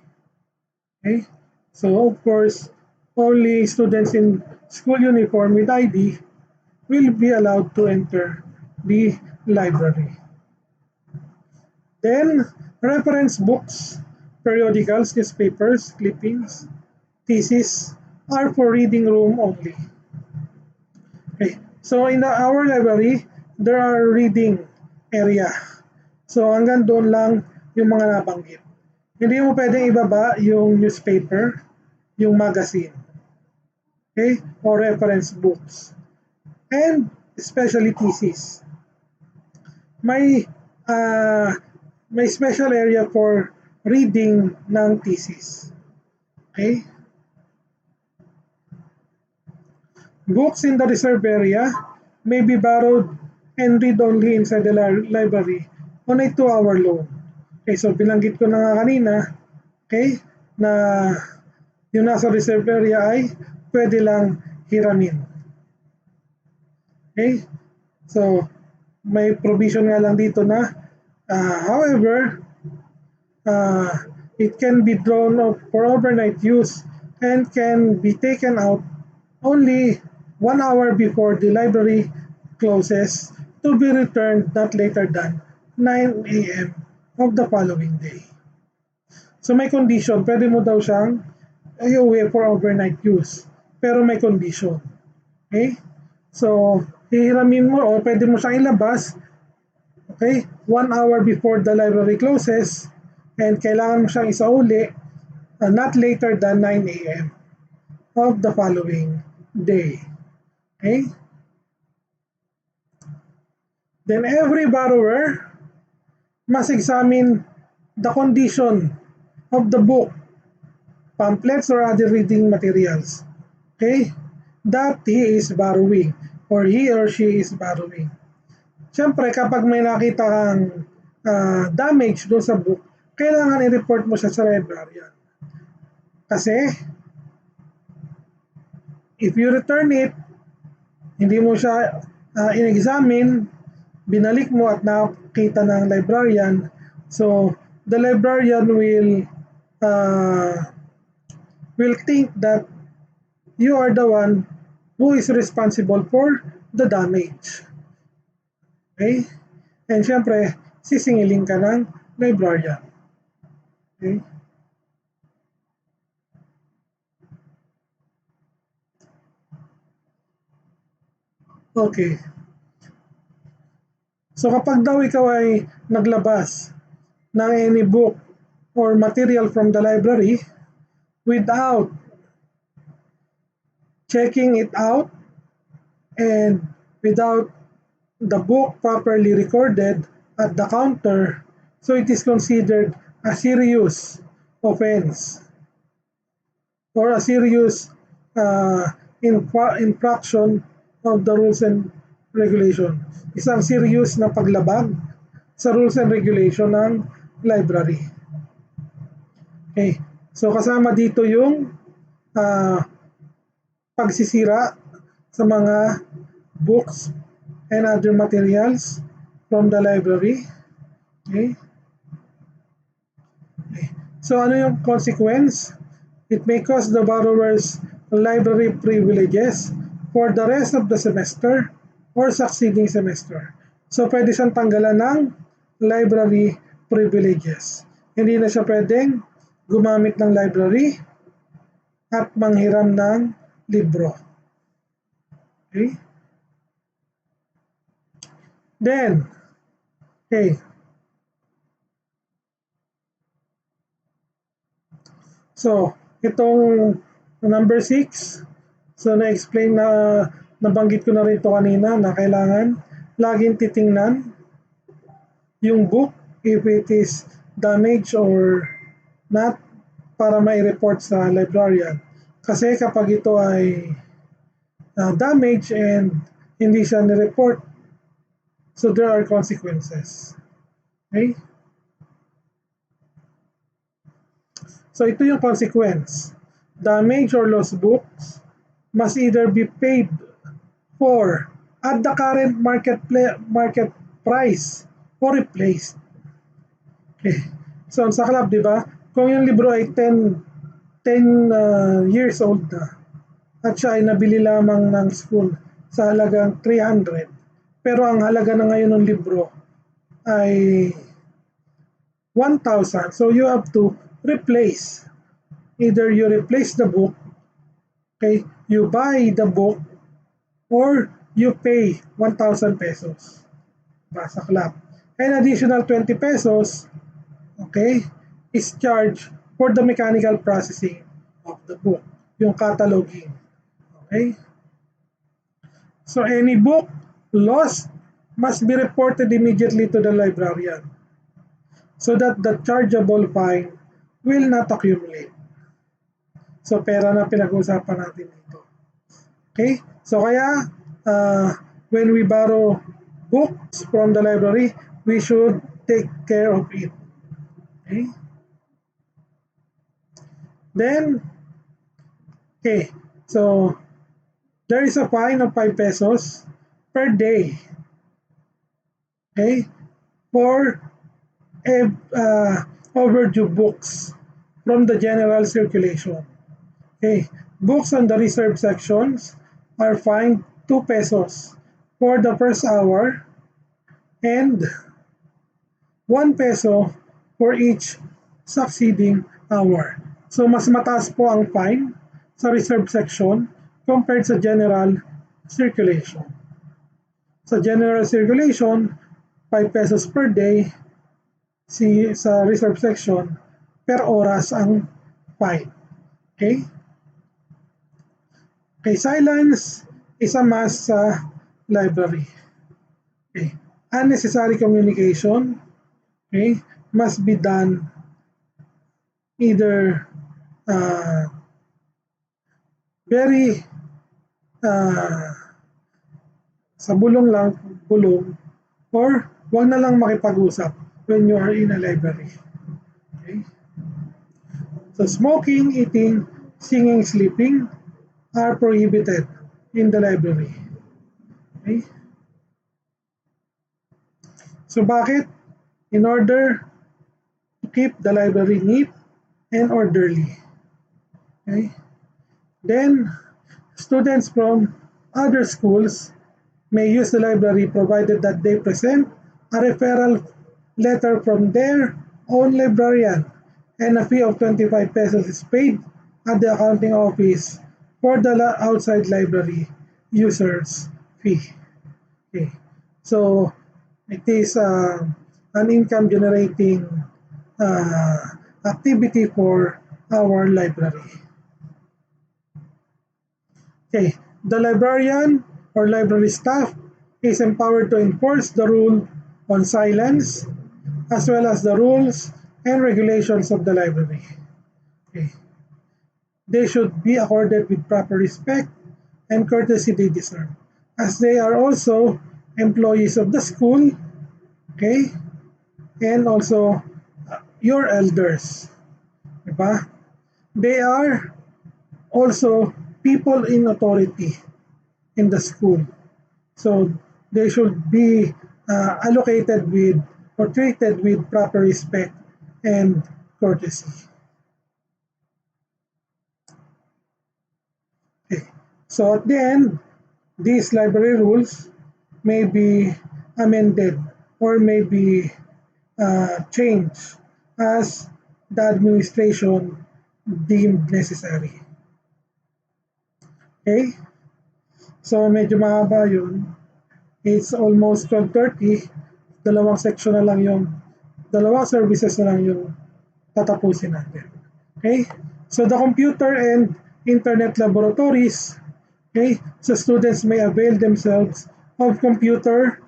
Okay, so of course, only students in school uniform with ID will be allowed to enter the library. Then, reference books, periodicals, newspapers, clippings, theses are for reading room only. Okay. So in our library, there are reading area. So hanggang doon lang yung mga nabanggit. Hindi mo pwedeng ibaba yung newspaper, yung magazine. Okay? Or reference books. And especially thesis. May may special area for reading ng thesis. Okay? Books in the reserve area may be borrowed and read only inside the library on a 2-hour loan. Okay, so binanggit ko na nga kanina, okay, na yung nasa reserve area ay pwede lang hiramin. Okay, so may provision nga lang dito na however, it can be drawn up for overnight use and can be taken out only 1 hour before the library closes to be returned not later than 9 a.m. of the following day. So may condition, pwede mo daw siyang iuwi for overnight use. Pero may condition. Okay? So, hihiramin mo o pwede mo siyang ilabas, okay, 1 hour before the library closes and kailangan mo siyang isauli not later than 9 a.m. of the following day. Okay? Then every borrower must examine the condition of the book, pamphlets, or other reading materials, okay, that he is borrowing or he or she is borrowing. Siyempre, kapag may nakita kang damage doon sa book, kailangan i-report mo siya sa librarian. Kasi, if you return it, hindi mo siya in-examine, binalik mo at nakita ng librarian, so the librarian will think that you are the one who is responsible for the damage. Okay? And syempre, sisingilin ka ng librarian. Okay? Okay. So kapag daw ikaw ay naglabas ng any book or material from the library without checking it out and without the book properly recorded at the counter, so it is considered a serious offense or a serious infraction of the rules and regulation. Isang serious na paglabag sa rules and regulation ng library. Okay. So kasama dito yung pagsisira sa mga books and other materials from the library. Okay. Okay. So ano yung consequence? It may cost the borrowers library privileges for the rest of the semester or succeeding semester. So pwede siyang tanggalan ng library privileges. Hindi na siya pwedeng gumamit ng library at manghiram ng libro. Okay? Then, okay. So, itong number 6, so na-explain na nabanggit ko na rin ito kanina na kailangan laging titingnan yung book if it is damaged or not para mai-report sa librarian. Kasi kapag ito ay damage and hindi siya ni-report, so there are consequences. Okay? So ito yung consequence. Damage or lost books must either be paid for at the current market price or replaced. Okay. So sa club, di ba? Kung yung libro ay 10 years old na at siya ay nabili lamang ng school sa halagang 300, pero ang halaga na ngayon ng libro ay 1,000. So you have to replace. Either you replace the book, okay, you buy the book, or you pay 1,000 pesos sa club. And additional 20 pesos, okay, is charged for the mechanical processing of the book, yung cataloging. Okay? So any book lost must be reported immediately to the librarian so that the chargeable fine will not accumulate. So pera na pinag-uusapan natin dito. Okay? So kaya when we borrow books from the library, we should take care of it. Okay? Then, okay, so there is a fine of 5 pesos per day. Okay? For overdue books from the general circulation. Okay, books on the reserve sections are fined 2 pesos for the first hour and 1 peso for each succeeding hour. So mas mataas po ang fine sa reserve section compared sa general circulation. Sa general circulation, 5 pesos per day, sa reserve section, per oras ang fine. Okay? Okay, silence is a must sa library. Okay. Unnecessary communication, okay, must be done either very sa bulong or wag na lang makipag-usap when you are in a library. Okay? So smoking, eating, singing, sleeping are prohibited in the library. Okay? So bakit? In order to keep the library neat and orderly. Okay? Then, students from other schools may use the library provided that they present a referral letter from their own librarian, and a fee of 25 pesos is paid at the accounting office for the outside library users fee. Okay. So it is an income generating activity for our library. Okay, the librarian or library staff is empowered to enforce the rule on silence as well as the rules and regulations of the library. Okay. They should be accorded with proper respect and courtesy they deserve, as they are also employees of the school, okay, and also your elders. Diba? They are also people in authority in the school. So they should be allocated with or treated with proper respect and courtesy. Okay. So at the end, these library rules may be amended or may be changed as the administration deemed necessary. Okay? So medyo mahaba yun. It's almost 12:30. Dalawang section na lang yung, dalawang services na lang yung tatapusin natin. Okay? So the computer and internet laboratories, okay? So students may avail themselves of computer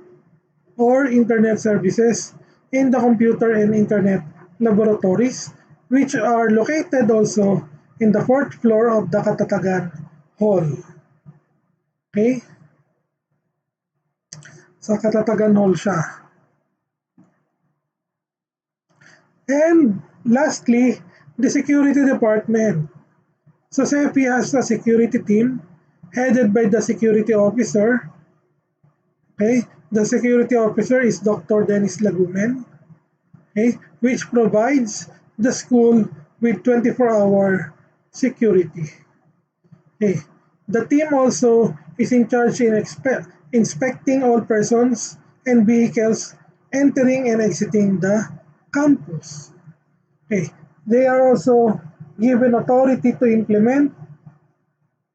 or internet services in the computer and internet laboratories, which are located also in the fourth floor of the Katatagan Hall. Okay? Sa katatagan whole siya. And lastly, the security department. So CEFI has a security team headed by the security officer. Okay? The security officer is Dr. Dennis Lagumen, okay, which provides the school with 24-hour security. Okay. The team also is in charge in inspecting all persons and vehicles entering and exiting the campus. Okay. They are also given authority to implement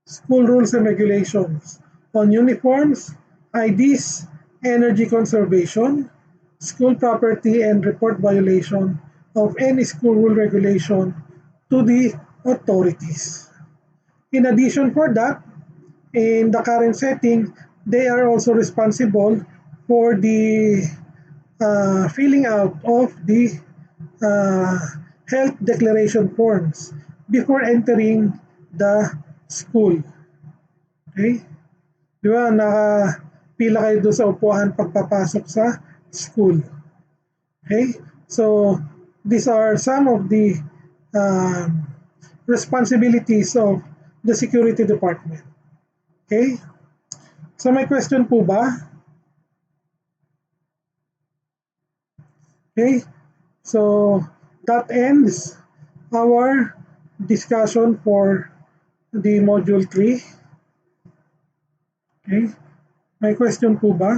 school rules and regulations on uniforms, IDs, energy conservation, school property, and report violation of any school rule regulation to the authorities. In addition for that, in the current setting, they are also responsible for the filling out of the uh, health declaration forms before entering the school. Okay? Di ba, nakapila kayo doon sa upuan pagpapasok sa school. Okay? So, these are some of the um, responsibilities of the security department. Okay? So, may question po ba? Okay? So, that ends our discussion for the module 3. Okay? May question po ba?